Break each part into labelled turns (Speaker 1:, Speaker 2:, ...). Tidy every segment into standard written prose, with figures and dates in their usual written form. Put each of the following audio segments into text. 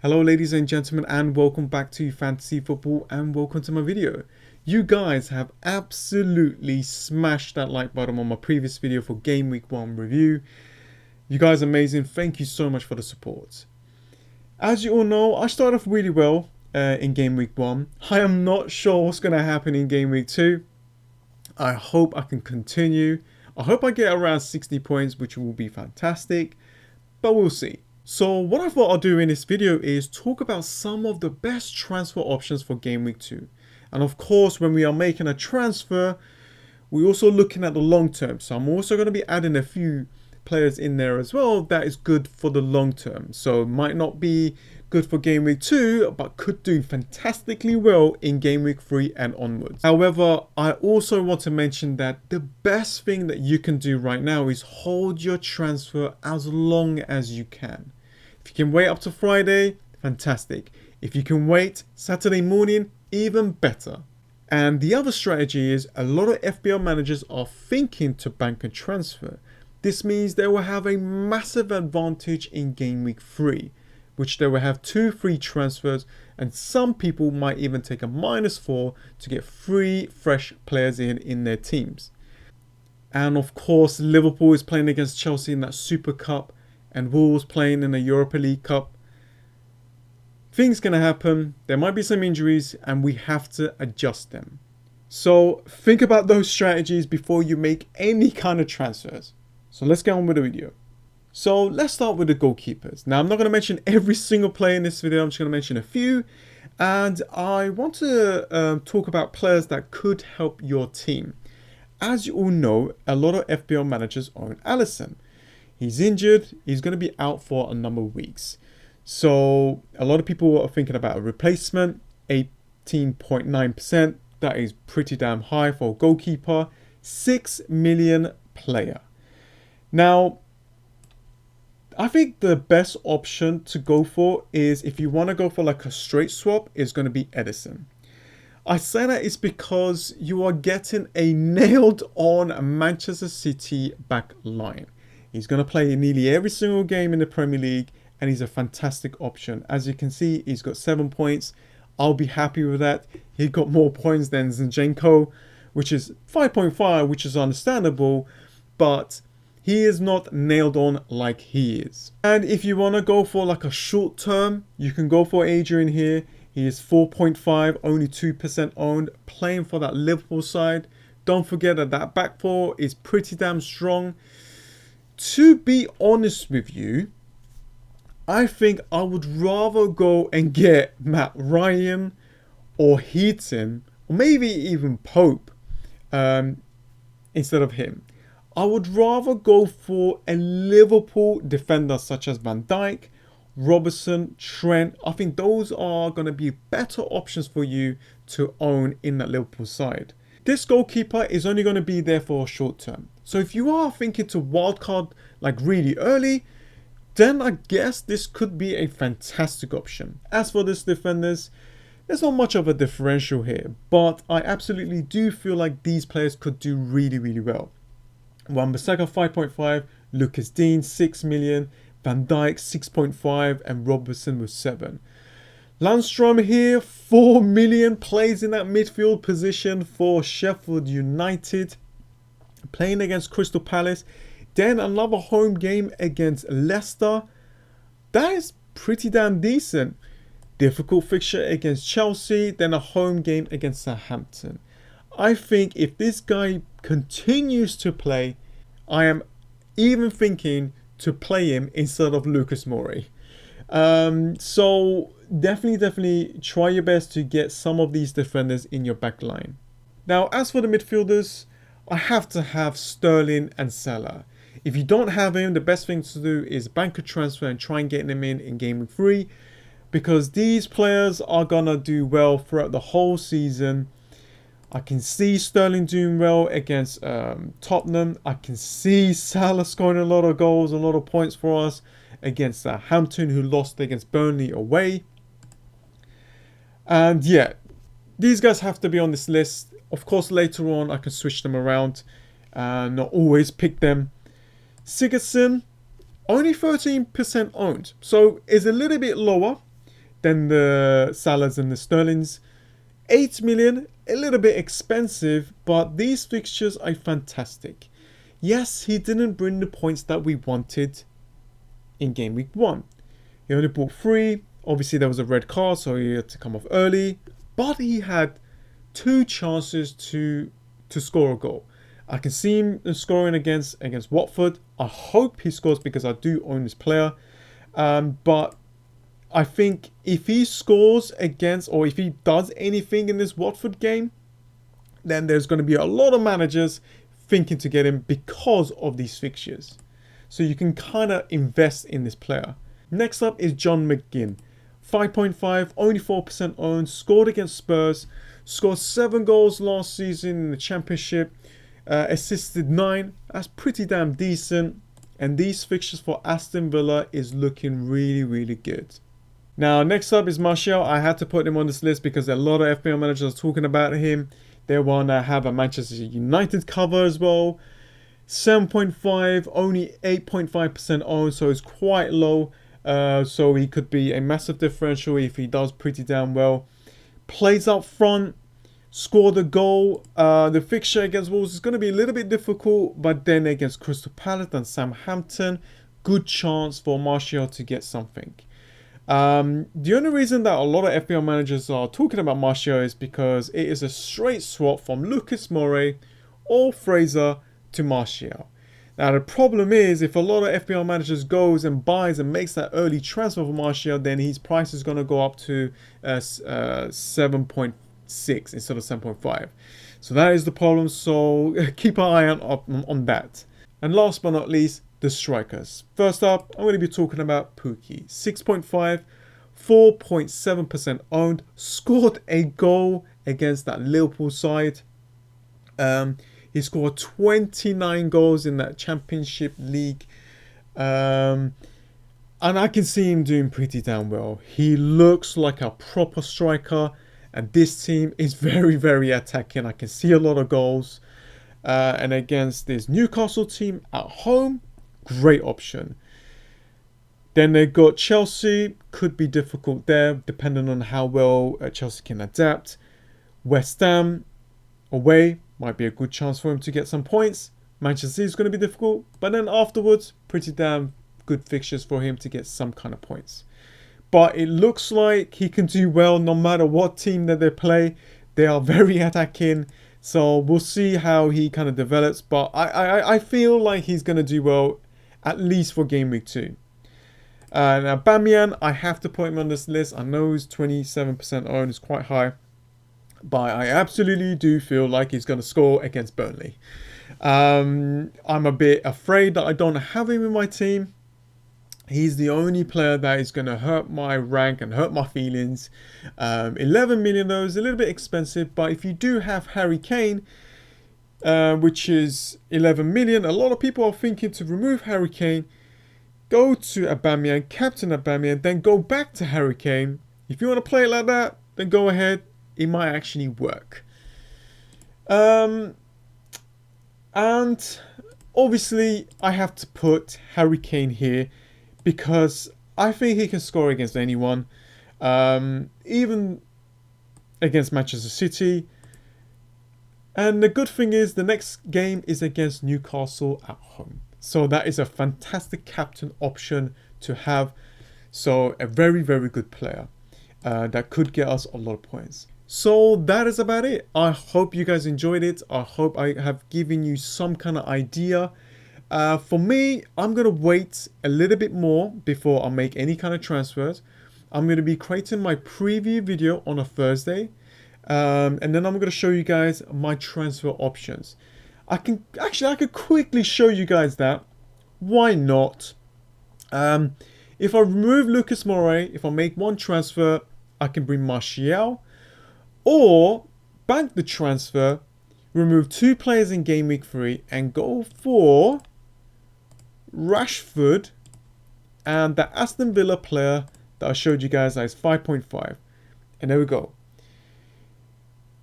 Speaker 1: Hello ladies and gentlemen, and welcome back to Fantasy Football, and welcome to my video. You guys have absolutely smashed that like button on my previous video for Game Week 1 review. You guys are amazing. Thank you so much for the support. As you all know, I started off really well in Game Week 1. I am not sure what's going to happen in Game Week 2. I hope I can continue. I hope I get around 60 points, which will be fantastic, but we'll see. So what I thought I'll do in this video is talk about some of the best transfer options for Game Week 2. And of course, when we are making a transfer, we're also looking at the long term. So I'm also going to be adding a few players in there as well that is good for the long term. So it might not be good for Game Week 2, but could do fantastically well in Game Week 3 and onwards. However, I also want to mention that the best thing that you can do right now is hold your transfer as long as you can. If you can wait up to Friday, fantastic. If you can wait Saturday morning, even better. And the other strategy is a lot of FPL managers are thinking to bank a transfer. This means they will have a massive advantage in Game Week 3, which they will have 2 free transfers, and some people might even take a -4 to get 3 fresh players in their teams. And of course, Liverpool is playing against Chelsea in that Super Cup, and Wolves playing in the Europa League Cup. Things gonna happen, there might be some injuries, and we have to adjust them. So think about those strategies before you make any kind of transfers. So let's get on with the video. So let's start with the goalkeepers. Now I'm not going to mention every single player in this video, I'm just going to mention a few. And I want to talk about players that could help your team. As you all know, a lot of FPL managers own Alisson. He's injured, he's going to be out for a number of weeks. So a lot of people are thinking about a replacement, 18.9%. That is pretty damn high for a goalkeeper. 6 million player. Now, I think the best option to go for is, if you want to go for like a straight swap, is going to be Edison. I say that is because you are getting a nailed on Manchester City back line. He's going to play in nearly every single game in the Premier League, and he's a fantastic option. As you can see, he's got 7 points. I'll be happy with that. He got more points than Zinchenko, which is 5.5, which is understandable, but he is not nailed on like he is. And if you want to go for like a short term, you can go for Adrian here. He is 4.5, only 2% owned, playing for that Liverpool side. Don't forget that that back four is pretty damn strong. To be honest with you, I think I would rather go and get Matt Ryan or Heaton, or maybe even Pope, instead of him. I would rather go for a Liverpool defender such as Van Dijk, Robertson, Trent. I think those are going to be better options for you to own in that Liverpool side. This goalkeeper is only going to be there for a short term. So if you are thinking to wildcard like really early, then I guess this could be a fantastic option. As for this defenders, there's not much of a differential here, but I absolutely do feel like these players could do really, really well. Wan-Bissaka 5.5, Lucas Dean 6 million, Van Dijk 6.5, and Robertson with 7. Landstrom here, 4 million, plays in that midfield position for Sheffield United, playing against Crystal Palace. Then another home game against Leicester. That is pretty damn decent. Difficult fixture against Chelsea, then a home game against Southampton. I think if this guy continues to play, I am even thinking to play him instead of Lucas Moura. So definitely try your best to get some of these defenders in your back line. Now, as for the midfielders, I have to have Sterling and Salah. If you don't have him, the best thing to do is bank a transfer and try and get them in Game Week 3, because these players are gonna do well throughout the whole season. I can see Sterling doing well against Tottenham. I can see Salah scoring a lot of goals, a lot of points for us against Southampton, who lost against Burnley away. And yeah, these guys have to be on this list. Of course, later on, I can switch them around and not always pick them. Sigurdsson, only 13% owned, so it's a little bit lower. then the Salahs and the Sterlings. 8 million, a little bit expensive, but these fixtures are fantastic. Yes, he didn't bring the points that we wanted in game week 1. He only bought 3. Obviously, there was a red card, so he had to come off early. But he had 2 chances to score a goal. I can see him scoring against Watford. I hope he scores because I do own this player. But I think if he scores against, or if he does anything in this Watford game, then there's going to be a lot of managers thinking to get him because of these fixtures. So you can kind of invest in this player. Next up is John Mcginn. 5.5, only 4% owned, scored against Spurs, scored 7 goals last season in the Championship, assisted 9. That's pretty damn decent. And these fixtures for Aston Villa is looking really, really good. Now, next up is Martial. I had to put him on this list because a lot of FPL managers are talking about him. They want to have a Manchester United cover as well. 7.5, only 8.5% owned, so it's quite low. So he could be a massive differential if he does pretty damn well. Plays up front, scored a goal. The fixture against Wolves is going to be a little bit difficult, but then against Crystal Palace and Southampton, good chance for Martial to get something. The only reason that a lot of FPL managers are talking about Martial is because it is a straight swap from Lucas Moura or Fraser to Martial. Now the problem is, if a lot of FPL managers goes and buys and makes that early transfer for Martial, then his price is going to go up to 7.6 instead of 7.5. So that is the problem. So keep an eye on that. And last but not least, the strikers. First up, I'm going to be talking about Pukki. 6.5, 4.7% owned, scored a goal against that Liverpool side. He scored 29 goals in that Championship League. And I can see him doing pretty damn well. He looks like a proper striker. And this team is very, very attacking. I can see a lot of goals. And against this Newcastle team at home, great option. Then they got Chelsea. Could be difficult there, depending on how well Chelsea can adapt. West Ham away. Might be a good chance for him to get some points. Manchester City is going to be difficult. But then afterwards, pretty damn good fixtures for him to get some kind of points. But it looks like he can do well no matter what team that they play. They are very attacking. So we'll see how he kind of develops. But I feel like he's going to do well, at least for game week 2. Now Bamian, I have to put him on this list. I know he's 27% owned. It's quite high. But I absolutely do feel like he's going to score against Burnley. I'm a bit afraid that I don't have him in my team. He's the only player that is going to hurt my rank and hurt my feelings. 11 million though is a little bit expensive. But if you do have Harry Kane, which is 11 million, a lot of people are thinking to remove Harry Kane, go to Aubameyang, captain Aubameyang, then go back to Harry Kane. If you want to play it like that, then go ahead. It might actually work. And obviously I have to put Harry Kane here because I think he can score against anyone, even against Manchester City. And the good thing is the next game is against Newcastle at home. So that is a fantastic captain option to have. So a very, very good player that could get us a lot of points. So that is about it. I hope you guys enjoyed it. I hope I have given you some kind of idea. For me, I'm going to wait a little bit more before I make any kind of transfers. I'm going to be creating my preview video on a Thursday. And then I'm going to show you guys my transfer options. I could quickly show you guys that. Why not? If I remove Lucas Moura, if I make one transfer, I can bring Martial. Or bank the transfer, remove 2 players in game week 3 and go for Rashford and the Aston Villa player that I showed you guys as 5.5. And there we go.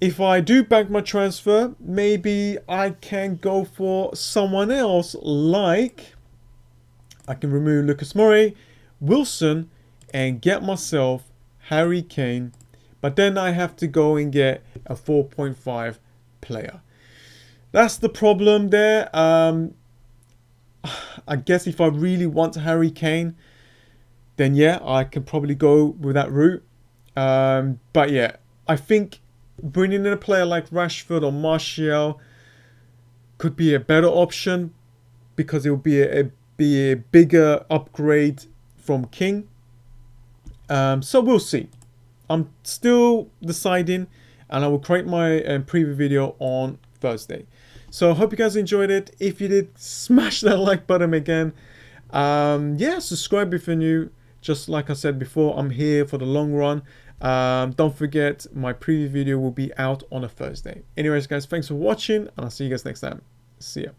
Speaker 1: If I do bank my transfer, maybe I can go for someone else, like I can remove Lucas Moura, Wilson, and get myself Harry Kane, but then I have to go and get a 4.5 player. That's the problem there. I guess if I really want Harry Kane, then yeah, I can probably go with that route. But yeah, I think bringing in a player like Rashford or Martial could be a better option, because it will be a bigger upgrade from King. So we'll see. I'm still deciding, and I will create my preview video on Thursday. So I hope you guys enjoyed it. If you did, smash that like button again. Yeah, subscribe if you're new. Just like I said before, I'm here for the long run. Don't forget, my preview video will be out on a Thursday. Anyways, guys, thanks for watching, and I'll see you guys next time. See ya.